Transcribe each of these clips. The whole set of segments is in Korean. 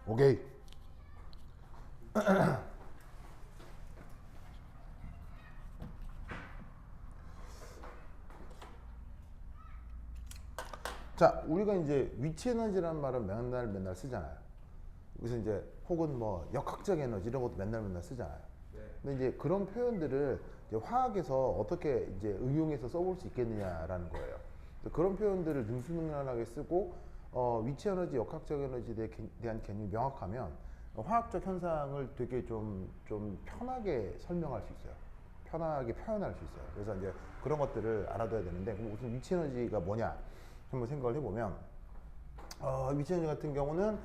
오케이. 자, 우리가 이제 위치 에너지라는 말은 맨날 쓰잖아요. 그래서 이제 혹은 뭐 역학적 에너지 이런 것도 맨날 쓰잖아요. 네. 근데 이제 그런 표현들을 이제 화학에서 어떻게 이제 응용해서 써볼 수 있겠느냐라는 거예요. 그런 표현들을 능수능란하게 쓰고 위치 에너지, 역학적 에너지에 대한 개념이 명확하면 화학적 현상을 되게 좀 편하게 설명할 수 있어요. 편하게 표현할 수 있어요. 그래서 이제 그런 것들을 알아둬야 되는데, 그럼 우선 위치 에너지가 뭐냐 한번 생각을 해보면, 위치 에너지 같은 경우는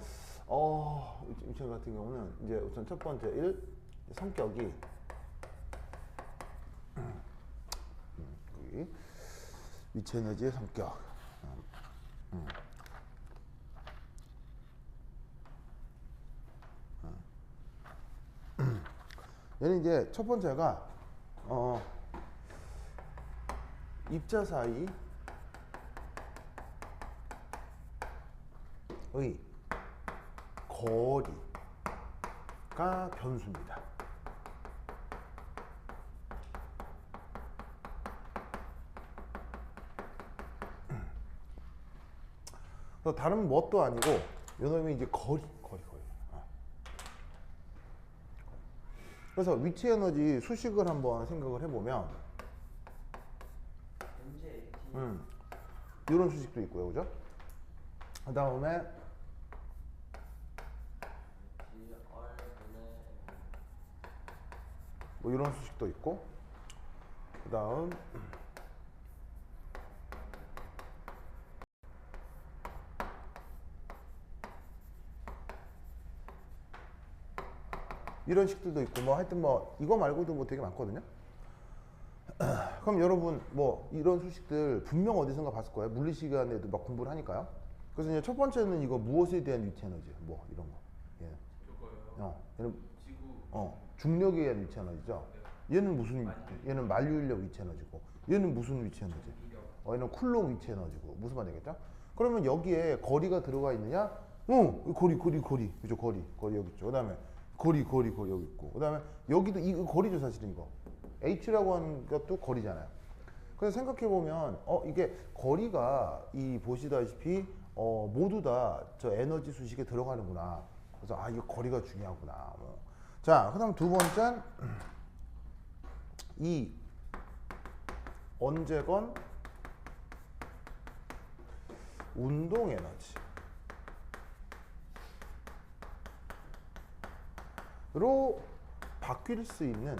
위치 에너지 같은 경우는 이제 우선 첫 번째 성격이 여기 위치 에너지의 성격. 얘는 이제 첫 번째가 입자 사이의 거리가 변수입니다. 그래서 다른 뭣도 아니고 요놈이 이제 거리. 그래서 위치 에너지 수식을 한번 생각을 해보면, 이런 수식도 있고요, 그죠? 그 다음에 뭐 이런 수식도 있고, 그 다음 이런 식들도 있고, 뭐 하여튼 뭐 이거 말고도 뭐 되게 많거든요. 그럼 여러분 뭐 이런 수식들 분명 어디선가 봤을 거예요. 물리 시간에도 막 공부를 하니까요. 그래서 이제 첫 번째는 이거 무엇에 대한 위치 에너지, 뭐 이런 거. 예. 얘는 중력에 의한 위치 에너지죠. 얘는 무슨 얘는 만류인력 위치 에너지고, 얘는 무슨 위치 에너지? 얘는 쿨롱 위치 에너지고, 무슨 말이겠죠? 그러면 여기에 거리가 들어가 있느냐? 거리 그죠? 거리 여기 있죠. 그다음에 거리 여기 있고, 그다음에 여기도 이 거리죠, 사실은 이거. h라고 하는 것도 거리잖아요. 그래서 생각해 보면 이게 거리가 이 보시다시피 모두 다 저 에너지 수식에 들어가는구나. 그래서 이거 거리가 중요하구나. 자, 그다음 두 번째는 이 언제건 운동 에너지로 바뀔 수 있는,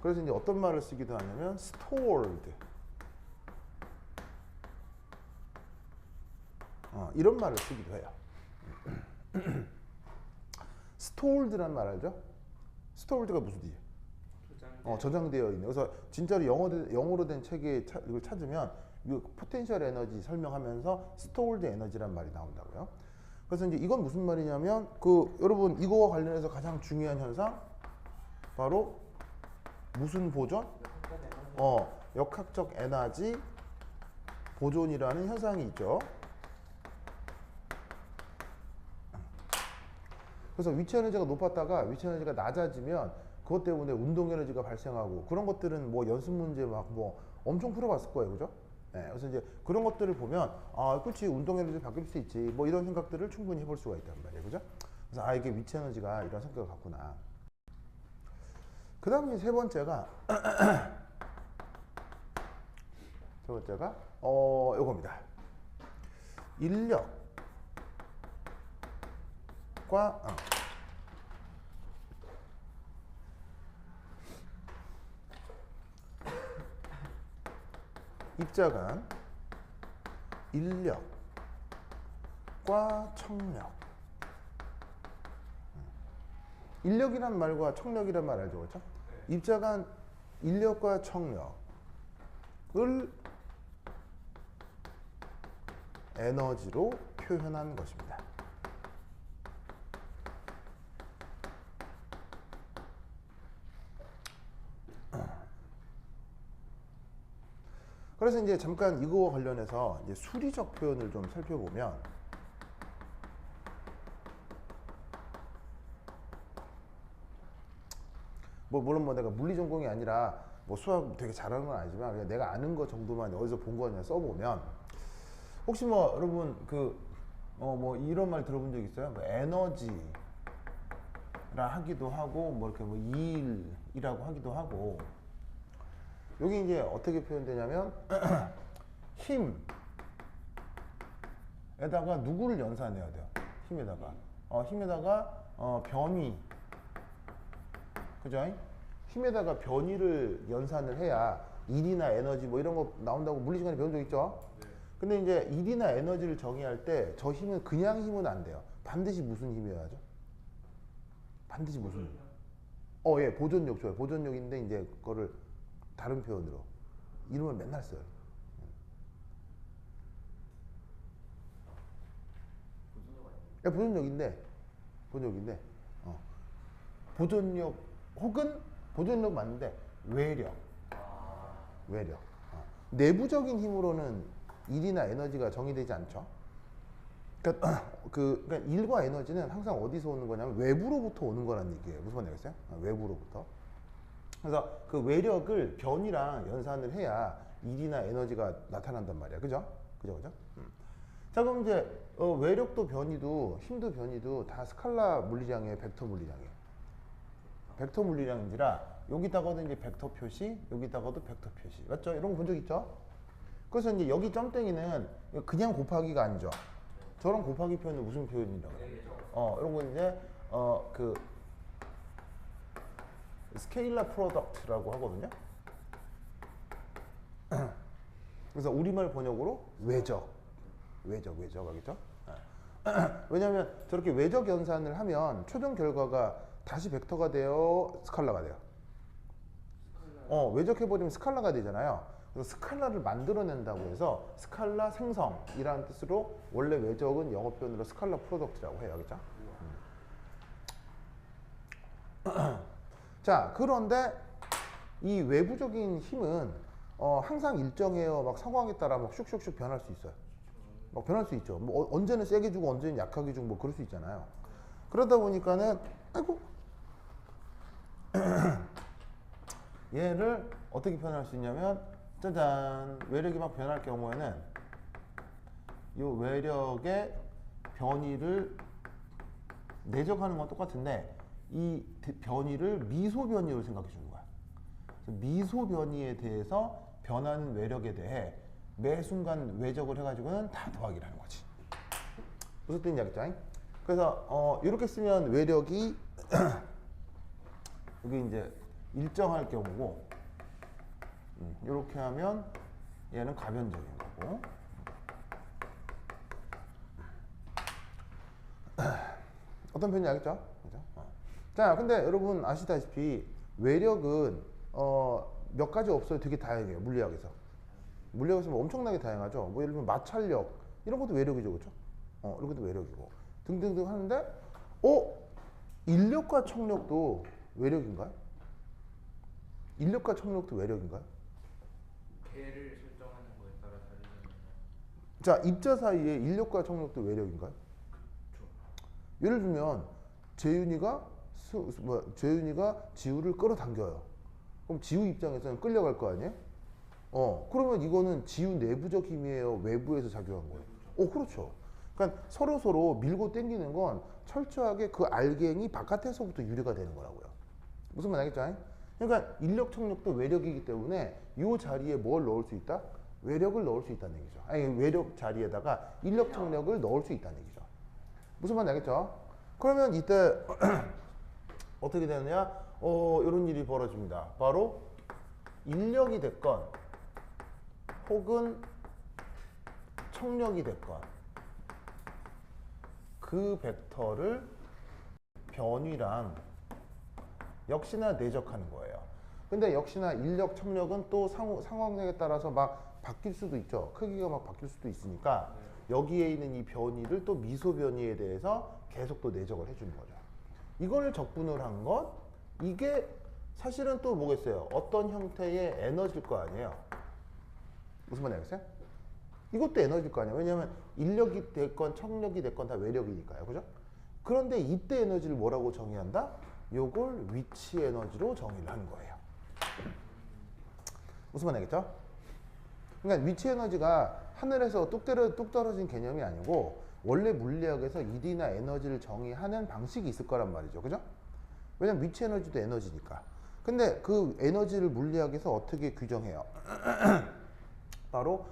그래서 이제 어떤 말을 쓰기도 하냐면 stored, 이런 말을 쓰기도 해요. stored라는 말 알죠? stored가 무슨 뜻이에요? 저장되어 있는. 그래서 진짜로 영어로 된 책에 이걸 찾으면 이 포텐셜 에너지 설명하면서 stored 에너지란 말이 나온다고요. 그래서 이제 이건 무슨 말이냐면, 여러분 이거와 관련해서 가장 중요한 현상 바로 무슨 보존? 역학적 에너지 보존이라는 현상이 있죠. 그래서 위치 에너지가 높았다가 위치 에너지가 낮아지면 그것 때문에 운동 에너지가 발생하고, 그런 것들은 뭐 연습 문제 막 뭐 엄청 풀어봤을 거예요, 그죠? 네, 그래서 이제 그런 것들을 보면 그렇지, 운동 에너지 바뀔 수 있지, 뭐 이런 생각들을 충분히 해볼 수가 있단 말이에요, 그죠? 그래서 이게 위치 에너지가 이런 성격을 갖구나. 그 다음에 세 번째가 요겁니다. 인력과 입자 간 인력과 청력. 인력이란 말과 청력이란 말 알죠, 그렇죠? 입자 간 인력과 청력을 에너지로 표현한 것입니다. 그래서 이제 잠깐 이거와 관련해서 이제 수리적 표현을 좀 살펴보면 뭐 물론 뭐 내가 물리 전공이 아니라 뭐 수학 되게 잘하는 건 아니지만 그냥 내가 아는 거 정도만 어디서 본 거 그냥 써보면 혹시 뭐 여러분 그 뭐 이런 말 들어본 적 있어요? 뭐 에너지라 하기도 하고 뭐 이렇게 뭐 일이라고 하기도 하고 여기 이제 어떻게 표현되냐면 힘에다가 누구를 연산해야 돼요? 힘에다가 변위 그죠? 힘에다가 변위를 연산을 해야 일이나 에너지 뭐 이런 거 나온다고 물리 시간에 배운 적 있죠? 근데 이제 일이나 에너지를 정의할 때 저 힘은 그냥 힘은 안 돼요. 반드시 무슨 힘이어야 하죠? 반드시 무슨 힘? 예, 보존력 좋아요. 보존력인데 이제 그거를 다른 표현으로 이름을 맨날 써요. 보존력인데 보존력 혹은 보존력 맞는데 외력. 내부적인 힘으로는 일이나 에너지가 정의되지 않죠. 그러니까 일과 에너지는 항상 어디서 오는 거냐면 외부로부터 오는 거란 얘기예요. 무슨 말인지 알겠어요? 외부로부터. 그래서 그 외력을 변이랑 연산을 해야 일이나 에너지가 나타난단 말이야. 그죠? 자, 그럼 이제 외력도 변이도 힘도 변이도 다 스칼라 물리량이에요, 벡터 물리량이에요. 벡터 물리량인지라 여기다가도 이제 벡터 표시, 여기다가도 벡터 표시. 맞죠? 이런 거 본 적 있죠? 그래서 이제 여기 점땡이는 그냥 곱하기가 아니죠. 저런 곱하기 표현은 무슨 표현이라고 해요? 이런 거 이제 그 스케일러 프로덕트라고 하거든요. 그래서 우리말 번역으로 외적 하겠죠. 왜냐하면 저렇게 외적 연산을 하면 최종 결과가 다시 벡터가 돼요, 스칼라가 돼요. 외적해버리면 스칼라가 되잖아요. 그래서 스칼라를 만들어낸다고 해서 스칼라 생성이라는 뜻으로 원래 외적은 영어 표현으로 스칼라 프로덕트라고 해요. 알겠죠? 자, 그런데 이 외부적인 힘은 항상 일정해요. 막 상황에 따라 막 슉슉슉 변할 수 있어요. 막 변할 수 있죠. 뭐 언제는 세게 주고 언제는 약하게 주고 뭐 그럴 수 있잖아요. 그러다 보니까는 얘를 어떻게 표현할 수 있냐면 짜잔, 외력이 막 변할 경우에는 이 외력의 변이를 내적하는 건 똑같은데 이 변이를 미소 변이로 생각해 주는 거야. 미소 변이에 대해서 변하는 외력에 대해 매 순간 외적을 해가지고는 다 더하기를 하는 거지. 무슨 뜻인지 알겠죠? 그래서 이렇게 쓰면 외력이 여기 이제 일정할 경우고 이렇게 하면 얘는 가변적인 거고 어떤 표현인지 알겠죠? 그죠? 자, 근데 여러분 아시다시피 외력은 몇 가지 없어요. 되게 다양해요. 물리학에서 뭐 엄청나게 다양하죠. 뭐 예를 들면 마찰력 이런 것도 외력이죠, 그렇죠? 이런 것도 외력이고 등등등 하는데 인력과 청력도 외력인가요? 인력과 청력도 외력인가요? 개를 설정하는 거에 따라 다르잖아요. 자, 입자 사이에 인력과 청력도 외력인가요? 그렇죠. 예를 들면 재윤이가 지우를 끌어당겨요. 그럼 지우 입장에서는 끌려갈 거 아니에요? 그러면 이거는 지우 내부적 힘이에요, 외부에서 작용한 거예요? 그렇죠. 그러니까 서로 밀고 당기는 건 철저하게 그 알갱이 바깥에서부터 유래가 되는 거라고요. 무슨 말 알겠죠? 그러니까 인력 청력도 외력이기 때문에 이 자리에 뭘 넣을 수 있다? 외력을 넣을 수 있다는 얘기죠. 아니, 외력 자리에다가 인력 청력을 넣을 수 있다는 얘기죠. 무슨 말인지 알겠죠? 그러면 이때 어떻게 되느냐? 이런 일이 벌어집니다. 바로 인력이 됐건 혹은 청력이 됐건 그 벡터를 변위랑 역시나 내적하는 거예요. 근데 역시나 인력, 청력은 또 상황에 따라서 막 바뀔 수도 있죠. 크기가 막 바뀔 수도 있으니까 여기에 있는 이 변이를 또 미소 변이에 대해서 계속 또 내적을 해주는 거죠. 이걸 적분을 한 것, 이게 사실은 또 뭐겠어요? 어떤 형태의 에너지일 거 아니에요? 무슨 말인지 알겠어요? 이것도 에너지일 거 아니야. 왜냐하면 인력이 됐건 청력이 됐건 다 외력이니까요. 그죠? 그런데 이때 에너지를 뭐라고 정의한다? 요걸 위치 에너지로 정의를 하는 거예요. 무슨 말인지 알겠죠? 그러니까 위치 에너지가 하늘에서 뚝 떨어진 개념이 아니고 원래 물리학에서 일이나 에너지를 정의하는 방식이 있을 거란 말이죠. 그죠? 왜냐면 위치 에너지도 에너지니까. 근데 그 에너지를 물리학에서 어떻게 규정해요? 바로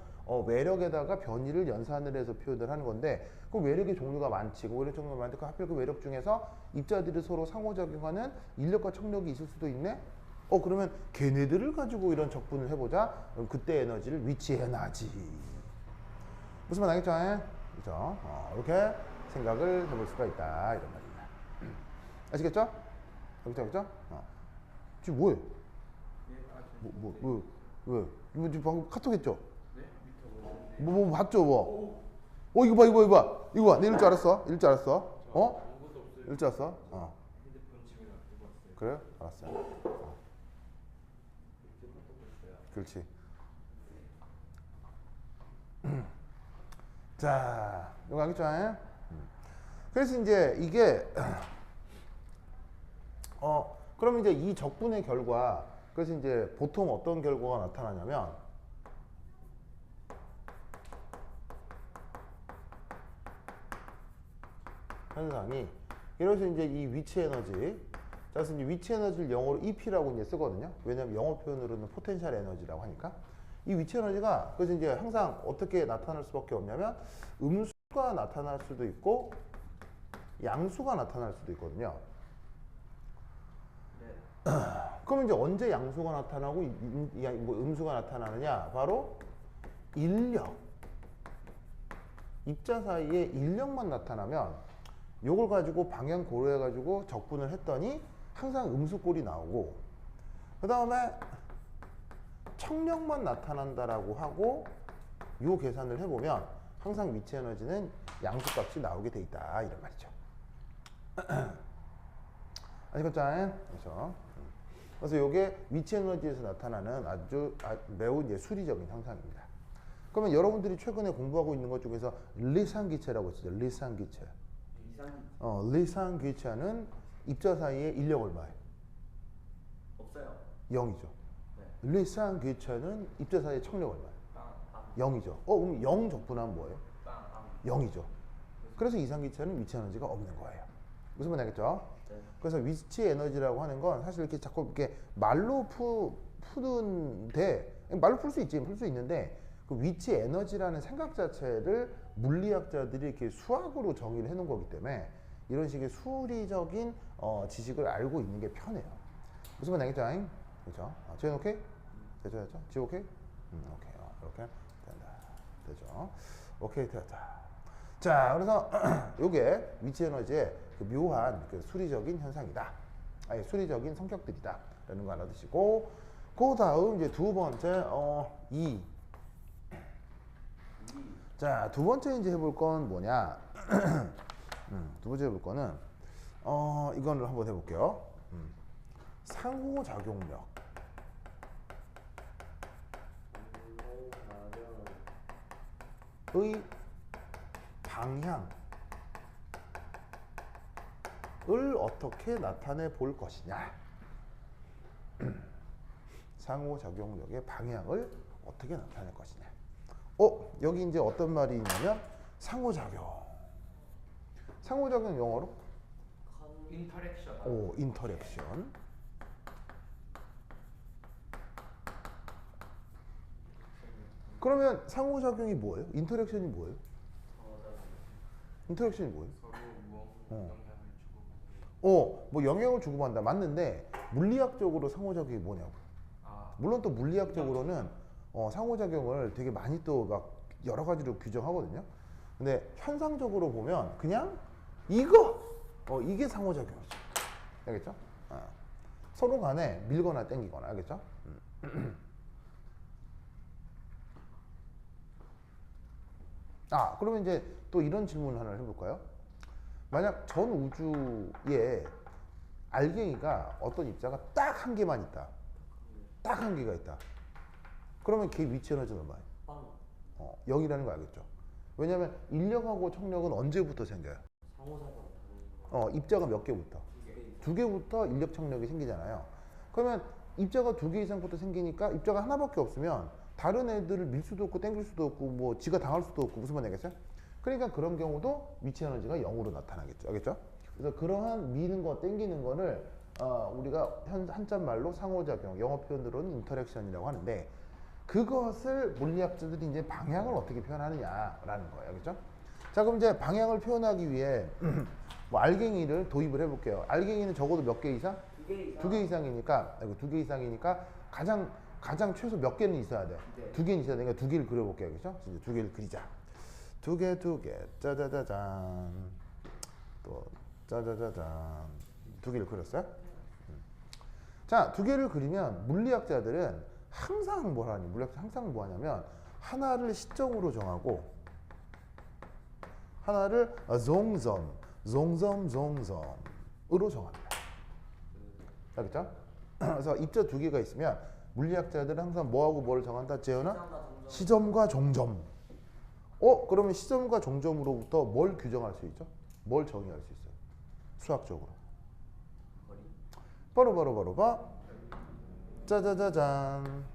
외력에다가 변이를 연산을 해서 표현을 하는 건데 그 외력의 종류가 많지. 그 외력 종류가 많은데 하필 그 외력 중에서 입자들이 서로 상호작용하는 인력과 청력이 있을 수도 있네? 그러면 걔네들을 가지고 이런 적분을 해보자. 그럼 그때 에너지를 위치 에너지. 무슨 말 알겠죠? 그죠? 이렇게 생각을 해볼 수가 있다. 이런 말입니다. 아시겠죠? 알겠죠? 지금 뭐해? 왜? 이거 지금 방금 카톡 했죠? 네? 미터 보는데. 뭐 봤죠, 뭐? 이거 봐. 이거 봐. 내 이럴 줄 알았어. 아무것도 없어요. 이럴 줄 알았어? 핸드폰 지금 안 들고 왔어요. 그래요? 알았어. 지금 카톡 했어요. 그렇지. 자, 이거 알겠죠? 그래서 이제 이게 그러면 이제 이 적분의 결과, 그래서 이제 보통 어떤 결과가 나타나냐면 현상이 이래서 이제 이 위치 에너지, 자, 그래서 이제 위치 에너지를 영어로 EP라고 이제 쓰거든요. 왜냐면 영어 표현으로는 포텐셜 에너지라고 하니까. 이 위치 에너지가 그래서 이제 항상 어떻게 나타날 수밖에 없냐면 음수가 나타날 수도 있고 양수가 나타날 수도 있거든요. 네. 그럼 이제 언제 양수가 나타나고 음수가 나타나느냐? 바로 인력, 입자 사이에 인력만 나타나면 요걸 가지고 방향 고려해 가지고 적분을 했더니 항상 음수꼴이 나오고, 그 다음에 청력만 나타난다라고 하고 요 계산을 해보면 항상 위치 에너지는 양수값이 나오게 돼 있다, 이런 말이죠. 아시겠죠? 그렇죠. 그래서 요게 위치 에너지에서 나타나는 아주 매우 이제 수리적인 현상입니다. 그러면 여러분들이 최근에 공부하고 있는 것 중에서 리상기체라고 있죠. 리상기체. 리상기체는 입자 사이에 인력 얼마예요? 없어요. 0이죠. 네. 리상기체는 입자 사이에 청력 얼마예요? 빵. 0이죠. 그럼 0 적분하면 뭐예요? 빵. 0이죠. 그래서 이상기체는 위치 에너지가 없는 거예요. 무슨 말 알겠죠? 네. 그래서 위치 에너지라고 하는 건 사실 이렇게 자꾸 이렇게 말로 푸는데, 말로 풀 수 있지, 풀 수 있는데 그 위치 에너지라는 생각 자체를 물리학자들이 이렇게 수학으로 정의를 해놓은 거기 때문에 이런 식의 수리적인 지식을 알고 있는 게 편해요. 무슨 말 알겠죠? 그렇죠? 지금 오케이? 되죠? 지금 오케이? 오케이. 이렇게 된다. 되죠? 오케이, 됐다. 자, 그래서 요게 위치 에너지의 그 묘한 그 수리적인 현상이다. 아니, 수리적인 성격들이다. 라는 거 알아두시고, 그 다음 이제 두 번째, 자, 두 번째 이제 해볼 건 뭐냐? 두 번째 해볼 거는, 이거를 한번 해볼게요. 상호작용력의 방향을 어떻게 나타내 볼 것이냐. 상호작용력의 방향을 어떻게 나타낼 것이냐. 여기 이제 어떤 말이 있냐면 상호작용. 상호작용 영어로? 인터랙션. 인터랙션. 그러면 상호작용이 뭐예요? 인터랙션이 뭐예요? 인터랙션이 뭐예요? 서로 영향을 주고. 뭐 영향을 주고받는다. 맞는데 물리학적으로 상호작용이 뭐냐고. 물론 또 물리학적으로는 상호작용을 되게 많이 또 막 여러 가지로 규정하거든요. 근데 현상적으로 보면 그냥 이게 상호작용이죠. 알겠죠? 서로 간에 밀거나 땡기거나. 알겠죠? 그러면 이제 또 이런 질문을 하나 해볼까요? 만약 전 우주에 알갱이가 어떤 입자가 딱 한 개만 있다. 딱 한 개가 있다. 그러면 걔 위치 에너지는 얼마예요? 0이라는 거 알겠죠? 왜냐하면 인력하고 청력은 언제부터 생겨요? 입자가 몇 개부터? 두 개부터 인력 청력이 생기잖아요. 그러면 입자가 두 개 이상부터 생기니까 입자가 하나밖에 없으면 다른 애들을 밀 수도 없고 땡길 수도 없고 뭐 지가 당할 수도 없고 무슨 말인지 알겠어요? 그러니까 그런 경우도 위치 에너지가 0으로 나타나겠죠. 알겠죠? 그래서 그러한 미는 거 땡기는 거를 우리가 한자 말로 상호작용, 영어 표현으로는 인터랙션이라고 하는데 그것을 물리학자들이 이제 방향을 어떻게 표현하느냐라는 거예요. 알겠죠? 자, 그럼 이제 방향을 표현하기 위해 뭐 알갱이를 도입을 해볼게요. 알갱이는 적어도 몇 개 이상? 두 개 이상이니까, 두 개 이상이니까 가장 최소 몇 개는 있어야 돼. 네. 두 개는 있어야 되니까 두 개를 그려볼게요. 알겠죠? 이제 두 개를 그리자. 두 개, 짜자자잔. 또 짜자자잔. 두 개를 그렸어요? 자, 두 개를 그리면 물리학자들은 항상 뭘 하니? 물리학자 항상 뭐 하냐면 하나를 시점으로 정하고 하나를 종점으로 정합니다. 알겠죠? 그래서 입자 두 개가 있으면 물리학자들은 항상 뭐하고 뭐를 정한다? 재현아? 시점과 종점. 그러면 시점과 종점으로부터 뭘 규정할 수 있죠? 뭘 정의할 수 있어요? 수학적으로. 바로 짜자자잔.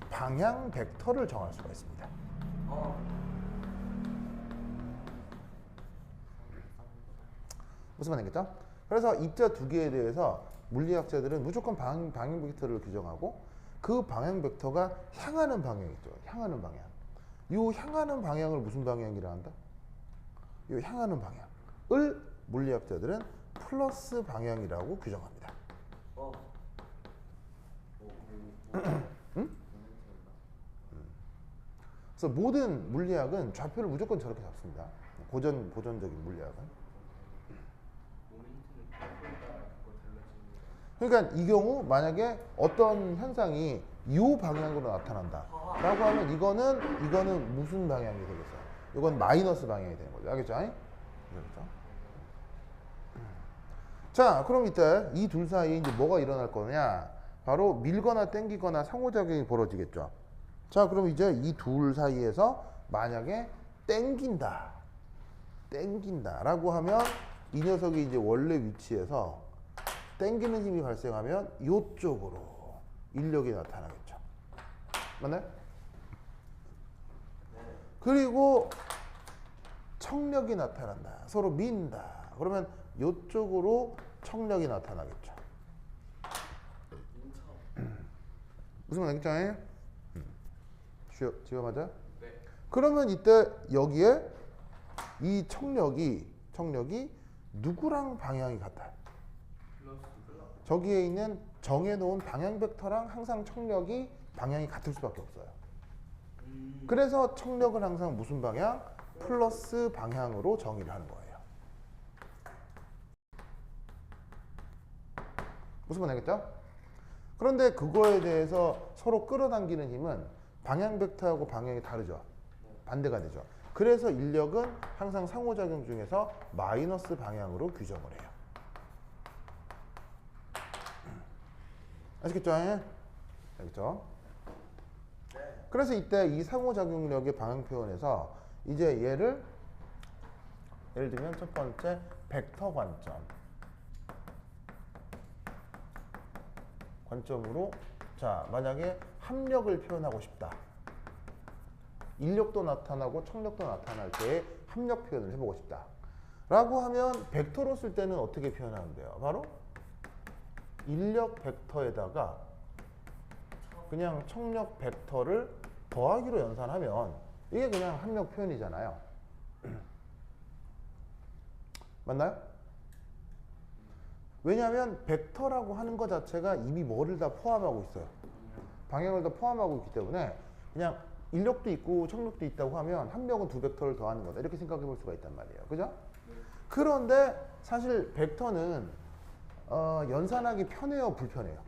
방향 벡터를 정할 수가 있습니다. 무슨 말인겠죠? 그래서 입자 두 개에 대해서 물리학자들은 무조건 방향 벡터를 규정하고 그 방향 벡터가 향하는 방향이죠. 향하는 방향. 이 향하는 방향을 무슨 방향이라 한다? 이 향하는 방향을 물리학자들은 플러스 방향이라고 규정합니다. 응? 그래서 모든 물리학은 좌표를 무조건 저렇게 잡습니다. 고전적인 물리학은. 그러니까 이 경우 만약에 어떤 현상이 이 방향으로 나타난다 라고 하면 이거는 무슨 방향이 되겠어요? 이건 마이너스 방향이 되는 거죠. 알겠죠? 알겠죠? 자, 그럼 이때 이 둘 사이에 이제 뭐가 일어날 거냐? 바로 밀거나 당기거나 상호작용이 벌어지겠죠. 자, 그럼 이제 이 둘 사이에서 만약에 땡긴다라고 하면 이 녀석이 이제 원래 위치에서 당기는 힘이 발생하면 이쪽으로 인력이 나타나겠죠. 맞나요? 그리고 청력이 나타난다. 서로 민다. 그러면 이쪽으로 청력이 나타나겠죠. 무슨 말인지 지금 맞아요? 네. 그러면 이때 여기에 이 청력이 누구랑 방향이 같아요? 저기에 있는 정해놓은 방향 벡터랑 항상 청력이 방향이 같을 수밖에 없어요. 그래서 청력은 항상 무슨 방향? 플러스 방향으로 정의를 하는 거예요. 무슨 말 알겠죠? 그런데 그거에 대해서 서로 끌어당기는 힘은 방향 벡터하고 방향이 다르죠. 반대가 되죠. 그래서 인력은 항상 상호작용 중에서 마이너스 방향으로 규정을 해요. 아시겠죠? 알겠죠? 그래서 이때 이 상호작용력의 방향 표현에서 이제 예를 들면 첫 번째 벡터 관점으로 자, 만약에 합력을 표현하고 싶다. 인력도 나타나고 청력도 나타날 때 합력 표현을 해보고 싶다. 라고 하면 벡터로 쓸 때는 어떻게 표현하면 돼요? 바로 인력 벡터에다가 그냥 청력 벡터를 더하기로 연산하면 이게 그냥 합력 표현이잖아요. 맞나요? 왜냐하면 벡터라고 하는 것 자체가 이미 뭐를 다 포함하고 있어요. 방향을 다 포함하고 있기 때문에 그냥 인력도 있고 청력도 있다고 하면 합력은 두 벡터를 더하는 거다. 이렇게 생각해 볼 수가 있단 말이에요. 그죠? 그런데 사실 벡터는 연산하기 편해요, 불편해요?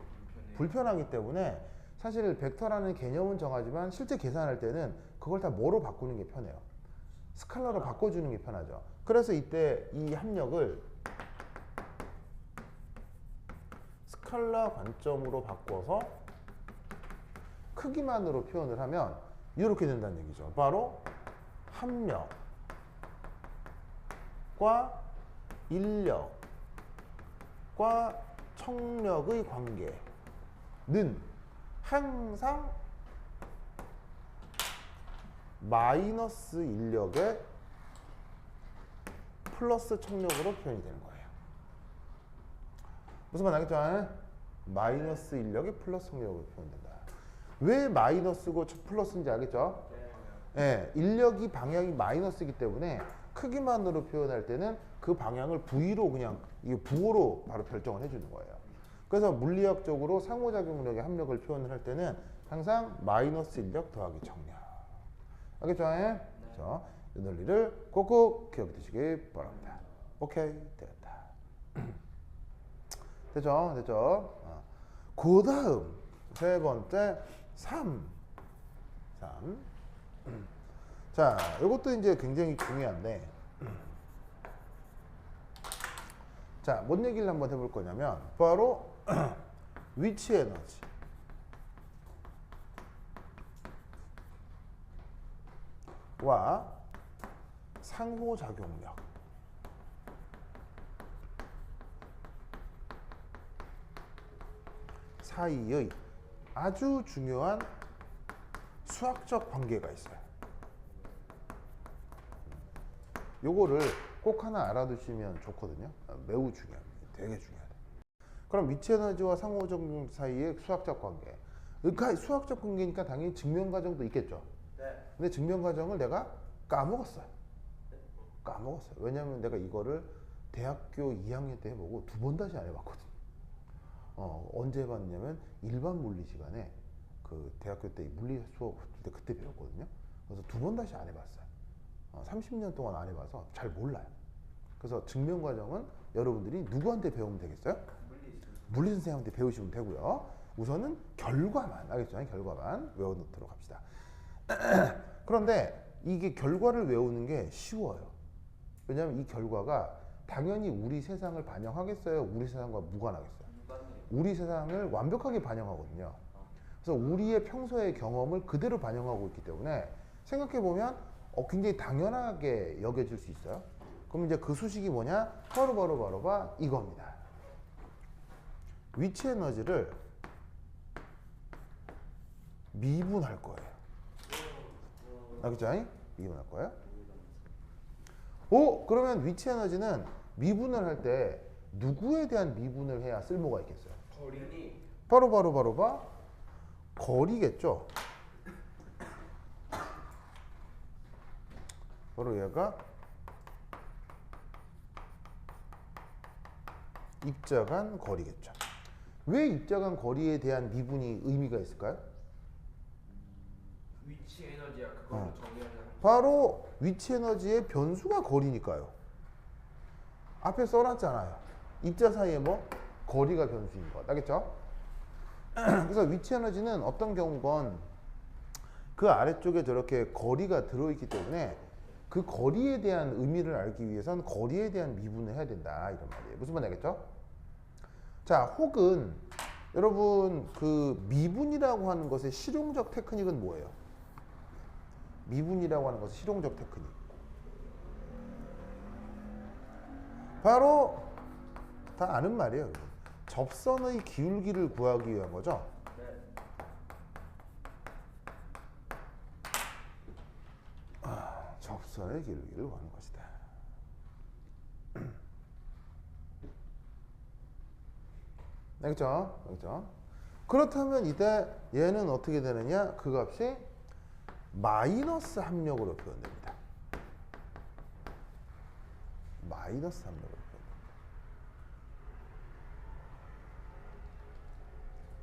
불편하기 때문에 사실 벡터라는 개념은 정하지만 실제 계산할 때는 그걸 다 뭐로 바꾸는 게 편해요? 스칼라로 바꿔주는 게 편하죠. 그래서 이때 이 합력을 스칼라 관점으로 바꿔서 크기만으로 표현을 하면 이렇게 된다는 얘기죠. 바로 합력과 인력과 청력의 관계는 항상 마이너스 인력의 플러스 청력으로 표현이 되는 거예요. 무슨 말 알겠죠? 마이너스 인력이 플러스 청력으로 표현된다. 왜 마이너스고 플러스인지 알겠죠? 네. 인력이 방향이 마이너스이기 때문에 크기만으로 표현할 때는 그 방향을 V로 그냥 이 부호로 바로 결정을 해주는 거예요. 그래서 물리학적으로 상호작용력의 합력을 표현을 할 때는 항상 마이너스 인력 더하기 청력. 알겠죠? 네. 그렇죠? 이 논리를 꼭꼭 기억해 두시기 바랍니다. 오케이, 되었다. 됐죠? 됐죠? 그 다음 세 번째 3. 자, 이것도 이제 굉장히 중요한데, 자, 뭔 얘기를 한번 해볼 거냐면 바로 위치 에너지 와 상호작용력 사이의 아주 중요한 수학적 관계가 있어요. 요거를 꼭 하나 알아두시면 좋거든요. 매우 중요합니다. 되게 중요하다. 그럼 위치 에너지와 상호작용 사이의 수학적 관계. 그러니까 수학적 관계니까 당연히 증명 과정도 있겠죠. 네. 근데 증명 과정을 내가 까먹었어요. 까먹었어요. 왜냐하면 내가 이거를 대학교 2학년 때 해보고 두 번 다시 안 해봤거든요. 언제 해봤냐면 일반 물리 시간에 그 대학교 때 물리 수업 그때 배웠거든요. 그래서 두 번 다시 안 해봤어요. 30년 동안 안 해봐서 잘 몰라요. 그래서 증명 과정은 여러분들이 누구한테 배우면 되겠어요? 물리 선생님한테 배우시면 되고요. 우선은 결과만, 알겠죠? 결과만 외워놓도록 합시다. 그런데 이게 결과를 외우는 게 쉬워요. 왜냐하면 이 결과가 당연히 우리 세상을 반영하겠어요? 우리 세상과 무관하겠어요? 우리 세상을 완벽하게 반영하거든요. 그래서 우리의 평소의 경험을 그대로 반영하고 있기 때문에 생각해보면 굉장히 당연하게 여겨질 수 있어요. 그럼 이제 그 수식이 뭐냐? 바로 이겁니다. 위치 에너지를 미분할 거예요. 알겠죠? 미분할 거예요. 그러면 위치 에너지는 미분을 할 때 누구에 대한 미분을 해야 쓸모가 있겠어요? 거리. 바로 거리겠죠. 바로 얘가 입자간 거리겠죠. 왜 입자간 거리에 대한 미분이 의미가 있을까요? 위치 에너지야 그걸로 정의하는. 바로 위치 에너지의 변수가 거리니까요. 앞에 써놨잖아요. 입자 사이에 뭐? 거리가 변수인 것. 알겠죠? 그래서 위치 에너지는 어떤 경우건 그 아래쪽에 저렇게 거리가 들어있기 때문에 그 거리에 대한 의미를 알기 위해선 거리에 대한 미분을 해야 된다. 이런 말이에요. 무슨 말인지 알겠죠? 자, 혹은 여러분 그 미분이라고 하는 것의 실용적 테크닉은 뭐예요? 미분이라고 하는 것의 실용적 테크닉. 바로 다 아는 말이에요. 접선의 기울기를 구하기 위한 거죠. 네. 접선의 기울기를 구하는 것이다. 알겠죠? 알겠죠? 그렇다면 이때 얘는 어떻게 되느냐? 그 값이 마이너스 합력으로 표현됩니다. 마이너스 합력으로 표현됩니다.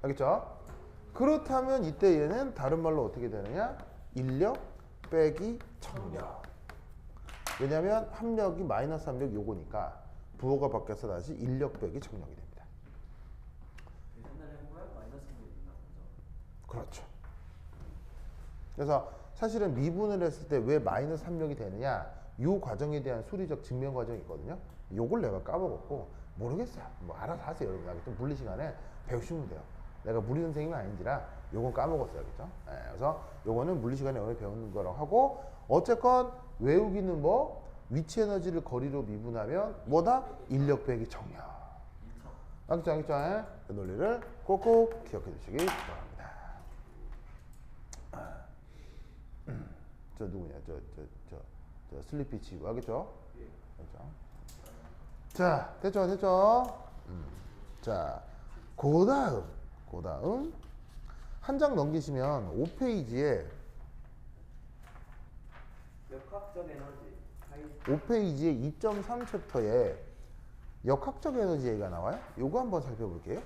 알겠죠? 그렇다면 이때 얘는 다른 말로 어떻게 되느냐? 인력 빼기 청력. 왜냐하면 합력이 마이너스 합력 요거니까 부호가 바뀌어서 다시 인력 빼기 청력이 됩니다. 계산을 해보면 마이너스 분이 된다는 거죠. 그렇죠. 그래서 사실은 미분을 했을 때 왜 마이너스 합력이 되느냐? 이 과정에 대한 수리적 증명 과정이 있거든요. 요걸 내가 까먹었고 모르겠어요. 뭐 알아서 하세요. 여러분. 물리 시간에 배우시면 돼요. 내가 물리 선생님이 아닌지라 요건 까먹었어요. 그죠? 예, 그래서 요거는 물리 시간에 오늘 배우는 거라고 하고 어쨌건 외우기는 뭐 위치 에너지를 거리로 미분하면 뭐다? 인력 빼기 정력. 알겠죠? 알겠죠? 예? 그 논리를 꼭꼭 기억해 주시기 바랍니다. 저 누구냐? 저 슬리피 치고 알겠죠? 그렇죠? 자, 됐죠? 됐죠? 자, 그 다음 한 장 넘기시면 5페이지에 역학적 에너지 하이 5페이지에 2.3 챕터에 역학적 에너지 얘기가 나와요. 요거 한번 살펴볼게요.